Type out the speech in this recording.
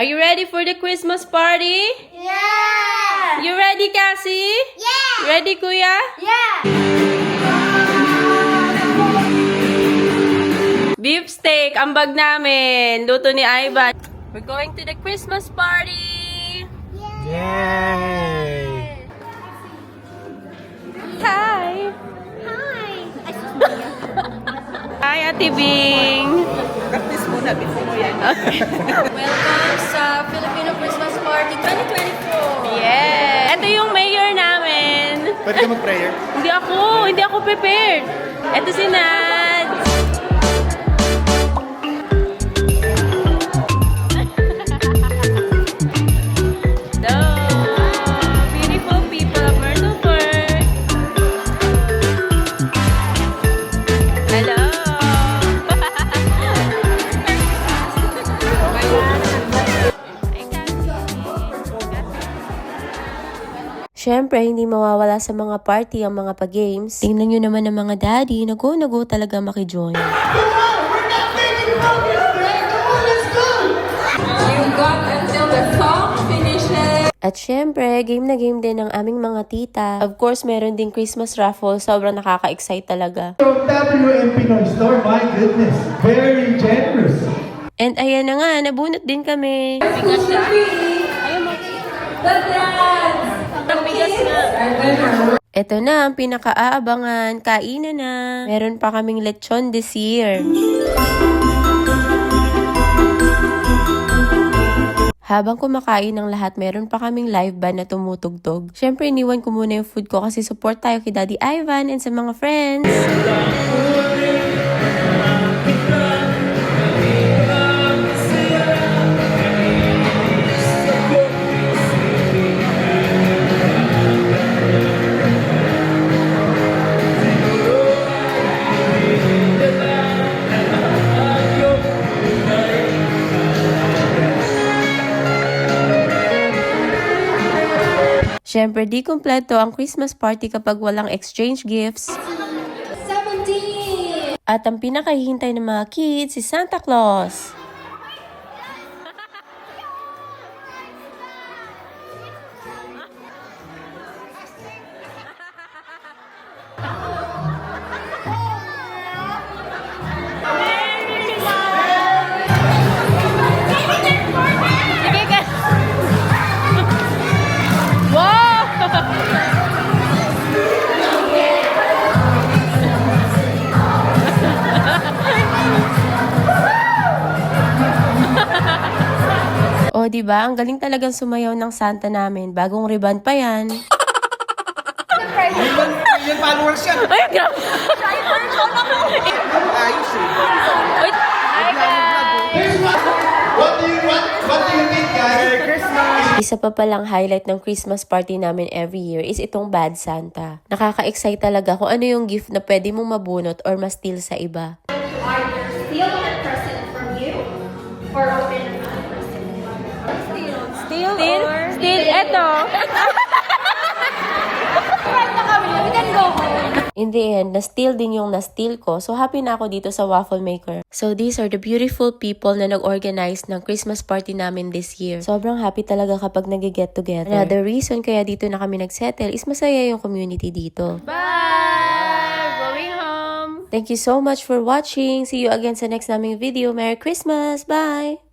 Are you ready for the Christmas party? Yeah! You ready, Cassie? Yeah! Ready, Kuya? Yeah! Beef steak, ang bag namin. Luto ni Ivan. We're going to the Christmas party! Yay! Hi! Hi! Hi, Ate Bing! Practice muna before mo yan. Welcome sa Filipino Christmas Party 2024! Yeah! Ito yung mayor namin. Pwede ka mag-prayer? Hindi ako prepared. Ito si Nads. Hello, beautiful people of Myrtle Park. Hello. Siyempre, hindi mawawala sa mga party ang mga pa-games. Tingnan nyo naman ng mga daddy, nago talaga makijoin. At syempre, game na game din ang aming mga tita. Of course, meron din Christmas raffle. Sobrang nakaka-excite talaga. From WM Pinoy Store, my goodness, very generous. And ayan na nga, nabunot din kami. Bigas siya. Ayun mo. Bigas nga. Ito na ang pinaka-aabangan. Kainan na. Meron pa kaming lechon this year. Habang kumakain ng lahat, meron pa kaming live band na tumutugtog. Siyempre, iniwan ko muna yung food ko kasi support tayo kay Daddy Ivan and sa mga friends. Siyempre, di kumpleto ang Christmas party kapag walang exchange gifts. 17! At ang pinakahihintay ng mga kids, si Santa Claus. O, diba? Ang galing talagang sumayaw ng Santa namin. Bagong ribbon pa yan. Million followers yan. Ay, grabe! Ayos eh. Wait! Hi, guys! What do you think, guys? Merry Christmas! Isa pa palang highlight ng Christmas party namin every year is itong Bad Santa. Nakaka-excite talaga kung ano yung gift na pwede mong mabunot or ma-steal sa iba. Are you steal a present from you? Or open a present? Steal? Eto! Right na kami. We can go home. In the end, na-steal din yung na-steal ko. So, happy na ako dito sa waffle maker. So, these are the beautiful people na nag-organize ng Christmas party namin this year. Sobrang happy talaga kapag nag-get together. Another reason kaya dito na kami nag-settle is masaya yung community dito. Bye! Going home! Thank you so much for watching. See you again sa next naming video. Merry Christmas! Bye!